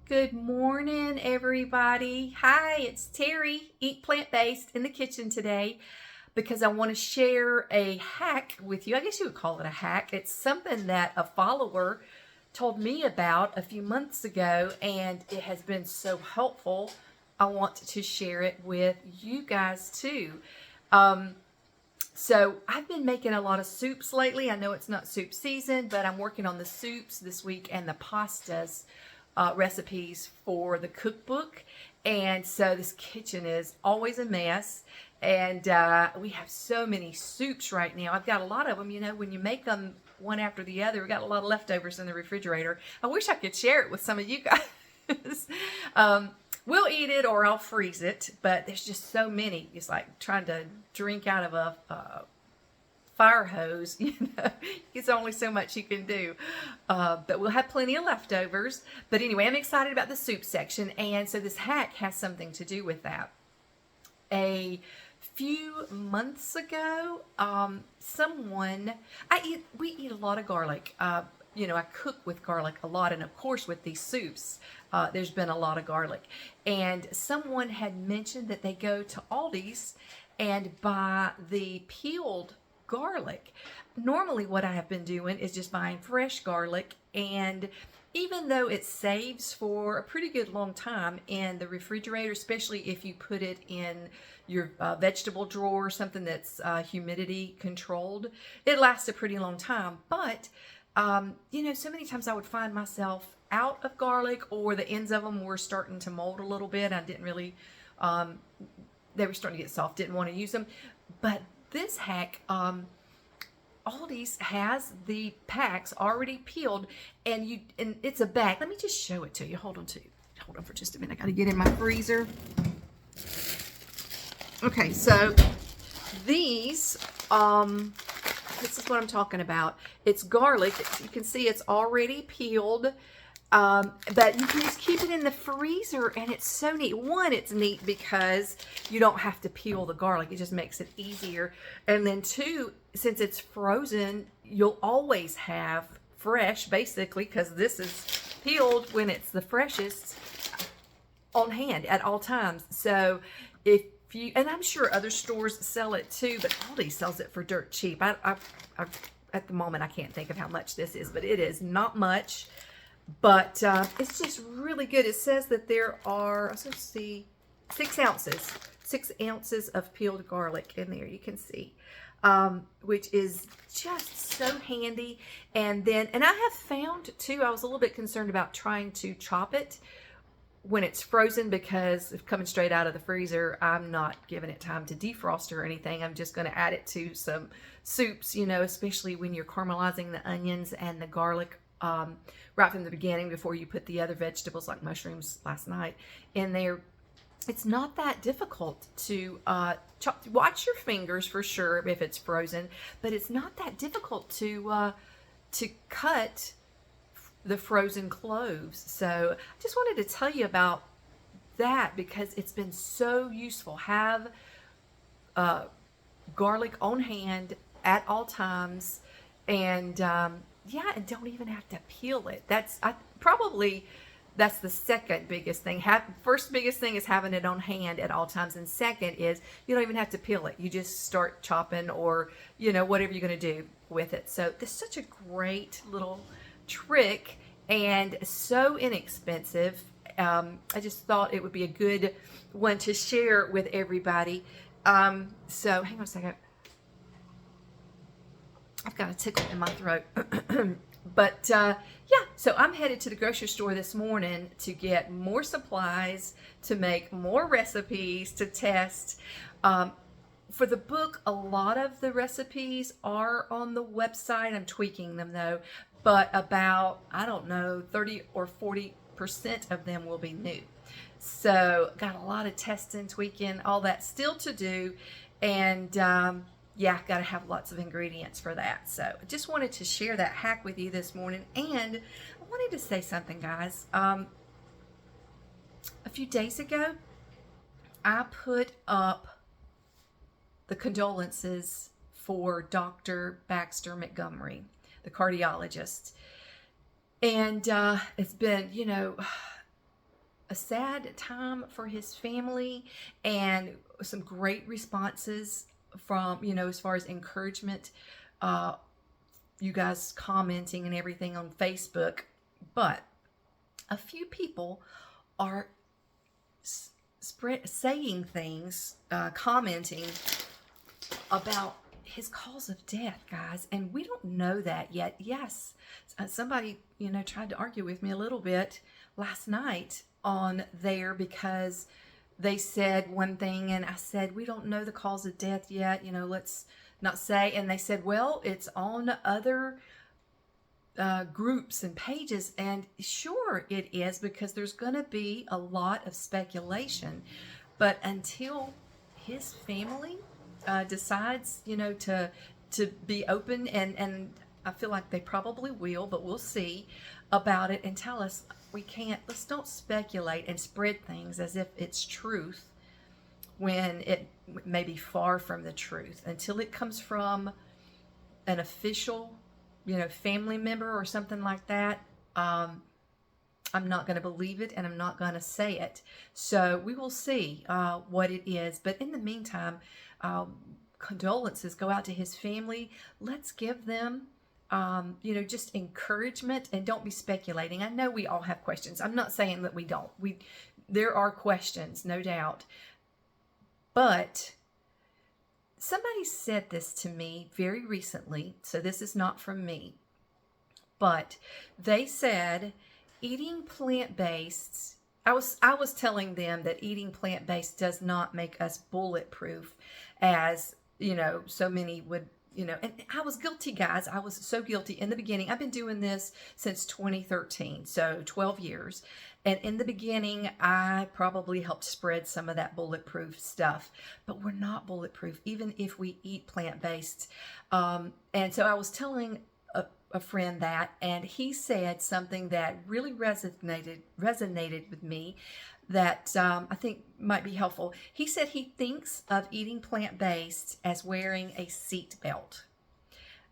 Good morning, everybody. Hi, it's Terry, Eat Plant-Based, in the kitchen today because I want to share a hack with you. I guess you would call it a hack. It's something that a follower told me about a few months ago, and it has been so helpful. I want to share it with you guys too. So I've been making a lot of soups lately. I know it's not soup season, but I'm working on the soups this week and the pastas recipes for the cookbook. And so this kitchen is always a mess. And we have so many soups right now. I've got a lot of them. You know, when you make them one after the other, we got a lot of leftovers in the refrigerator. I wish I could share it with some of you guys. We'll eat it or I'll freeze it, but there's just so many. It's like trying to drink out of a fire hose. You know, it's only so much you can do. But we'll have plenty of leftovers. But anyway, I'm excited about the soup section, and so this hack has something to do with that. A few months ago, we eat a lot of garlic. You know, I cook with garlic a lot, and of course with these soups, there's been a lot of garlic. And someone had mentioned that they go to Aldi's and buy the peeled garlic. Normally what I have been doing is just buying fresh garlic, and even though it saves for a pretty good long time in the refrigerator, especially if you put it in your vegetable drawer, something that's humidity controlled, it lasts a pretty long time. But you know, so many times I would find myself out of garlic, or the ends of them were starting to mold a little bit. I didn't really, they were starting to get soft, didn't want to use them. But this hack, Aldi's has the packs already peeled, and it's a bag. Let me just show it to you. Hold on for just a minute. I got to get in my freezer. Okay, so these, this is what I'm talking about. It's garlic. You can see it's already peeled, but you can just keep it in the freezer, and it's so neat. One, it's neat because you don't have to peel the garlic. It just makes it easier. And then two, since it's frozen, you'll always have fresh, basically, because this is peeled when it's the freshest, on hand at all times. So if you, and I'm sure other stores sell it too, but Aldi sells it for dirt cheap. I at the moment, I can't think of how much this is, but it is not much. But it's just really good. It says that there are, let's see, 6 ounces of peeled garlic in there. You can see, which is just so handy. And I have found too, I was a little bit concerned about trying to chop it when it's frozen, because if coming straight out of the freezer, I'm not giving it time to defrost or anything. I'm just going to add it to some soups, you know, especially when you're caramelizing the onions and the garlic right from the beginning before you put the other vegetables like mushrooms last night in there. It's not that difficult to chop. Watch your fingers for sure if it's frozen, but it's not that difficult to cut the frozen cloves. So I just wanted to tell you about that because it's been so useful. Have garlic on hand at all times, and yeah, and don't even have to peel it. That's the second biggest thing. First biggest thing is having it on hand at all times, and second is you don't even have to peel it. You just start chopping, or you know, whatever you're going to do with it. So this is such a great little trick and so inexpensive. I just thought it would be a good one to share with everybody. So hang on a second. I've got a tickle in my throat. But yeah, so I'm headed to the grocery store this morning to get more supplies, to make more recipes, to test. For the book, a lot of the recipes are on the website. I'm tweaking them though, but about, I don't know, 30 or 40% of them will be new. So got a lot of testing, tweaking, all that still to do. And yeah, got to have lots of ingredients for that. So I just wanted to share that hack with you this morning. And I wanted to say something, guys. A few days ago, I put up the condolences for Dr. Baxter Montgomery, the cardiologist. And it's been, you know, a sad time for his family, and some great responses from, as far as encouragement, uh, you guys commenting and everything on Facebook. But a few people are saying things, commenting about his cause of death, guys, and we don't know that yet. Yes, somebody, tried to argue with me a little bit last night on there because they said one thing and I said, we don't know the cause of death yet, let's not say. And they said, well, it's on other groups and pages, and sure it is, because there's going to be a lot of speculation. But until his family decides, to be open, and I feel like they probably will, but we'll see about it and tell us, let's don't speculate and spread things as if it's truth when it may be far from the truth. Until it comes from an official, family member or something like that, I'm not going to believe it, and I'm not going to say it. So we will see what it is. But in the meantime, condolences go out to his family. Let's give them, just encouragement, and don't be speculating. I know we all have questions. I'm not saying that we don't. There are questions, no doubt. But somebody said this to me very recently, so this is not from me, but they said eating plant-based, I was telling them that eating plant-based does not make us bulletproof, as, so many would, and I was guilty, guys. I was so guilty in the beginning. I've been doing this since 2013, so 12 years. And in the beginning, I probably helped spread some of that bulletproof stuff, but we're not bulletproof, even if we eat plant-based. And so I was telling a friend that, and he said something that really resonated with me, that I think might be helpful. He said he thinks of eating plant-based as wearing a seat belt.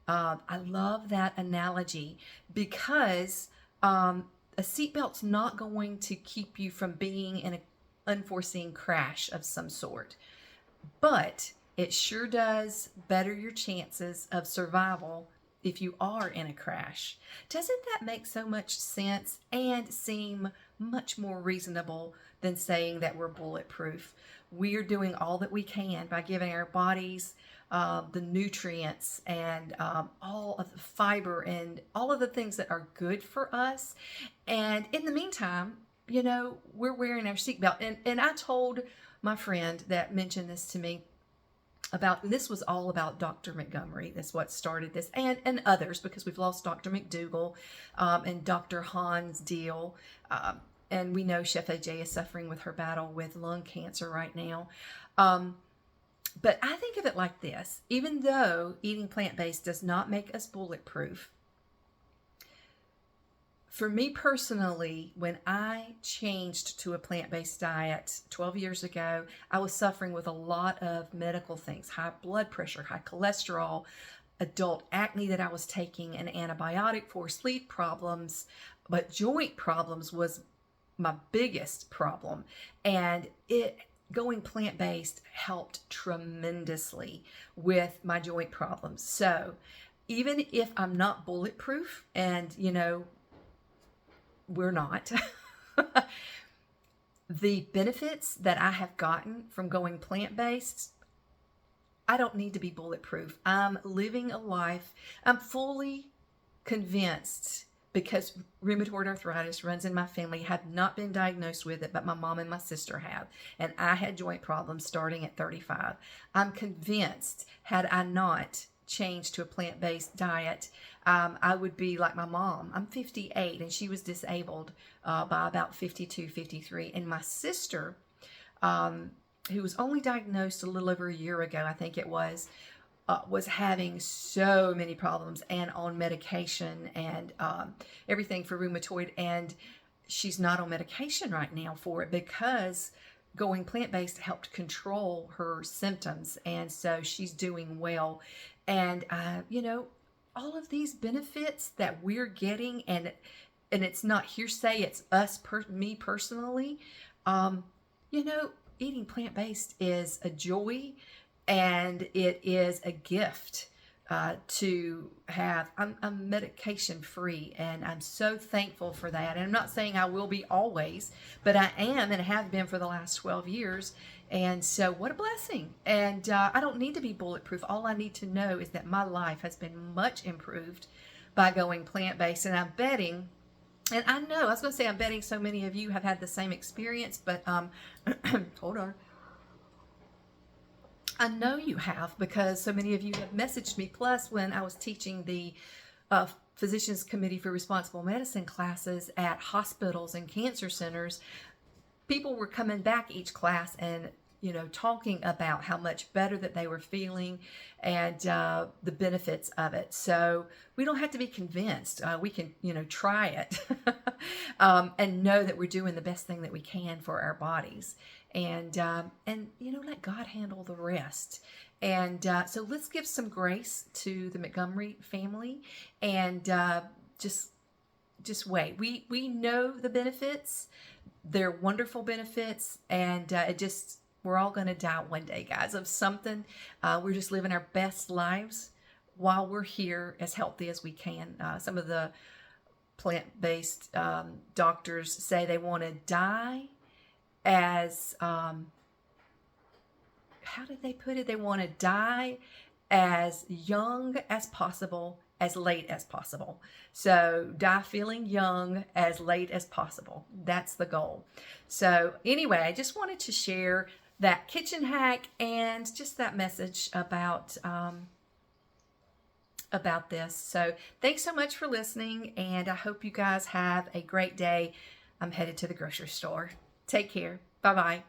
I love that analogy, because a seatbelt's not going to keep you from being in an unforeseen crash of some sort, but it sure does better your chances of survival if you are in a crash. Doesn't that make so much sense and seem much more reasonable than saying that we're bulletproof? We are doing all that we can by giving our bodies the nutrients and all of the fiber and all of the things that are good for us. And in the meantime, we're wearing our seatbelt. And I told my friend that mentioned this to me about, and this was all about Dr. Montgomery. That's what started this, and others, because we've lost Dr. McDougall and Dr. Hans Deal. And we know Chef AJ is suffering with her battle with lung cancer right now. But I think of it like this: even though eating plant-based does not make us bulletproof, for me personally, when I changed to a plant-based diet 12 years ago, I was suffering with a lot of medical things: high blood pressure, high cholesterol, adult acne that I was taking an antibiotic for, sleep problems, but joint problems was my biggest problem. And going plant-based helped tremendously with my joint problems. So even if I'm not bulletproof, and we're not, the benefits that I have gotten from going plant-based, I don't need to be bulletproof. I'm living a life, I'm fully convinced, because rheumatoid arthritis runs in my family. Have not been diagnosed with it, but my mom and my sister have. And I had joint problems starting at 35. I'm convinced, had I not changed to a plant-based diet, I would be like my mom. I'm 58, and she was disabled by about 52, 53. And my sister, who was only diagnosed a little over a year ago, I think it was having so many problems and on medication and everything for rheumatoid. And she's not on medication right now for it, because going plant-based helped control her symptoms. And so she's doing well. And, all of these benefits that we're getting, and and it's not hearsay, it's us, me personally. You know, eating plant-based is a joy, and it is a gift to have. I'm medication free, and I'm so thankful for that. And I'm not saying I will be always, but I am and have been for the last 12 years. And so what a blessing. And I don't need to be bulletproof. All I need to know is that my life has been much improved by going plant-based. And I'm betting, and I know, I was going to say I'm betting so many of you have had the same experience, but hold on. I know you have, because so many of you have messaged me. Plus, when I was teaching the Physicians Committee for Responsible Medicine classes at hospitals and cancer centers, people were coming back each class and, you know, talking about how much better that they were feeling and the benefits of it. So we don't have to be convinced. We can, you know, try it and know that we're doing the best thing that we can for our bodies. And you know, let God handle the rest. And so let's give some grace to the Montgomery family, and just wait. We know the benefits. They're wonderful benefits, and we're all going to die one day, guys, of something. We're just living our best lives while we're here as healthy as we can. Some of the plant-based doctors say they want to die as, how did they put it? They want to die as young as possible, as late as possible. So die feeling young as late as possible. That's the goal. So anyway, I just wanted to share that kitchen hack and just that message about this. So thanks so much for listening, and I hope you guys have a great day. I'm headed to the grocery store. Take care. Bye-bye.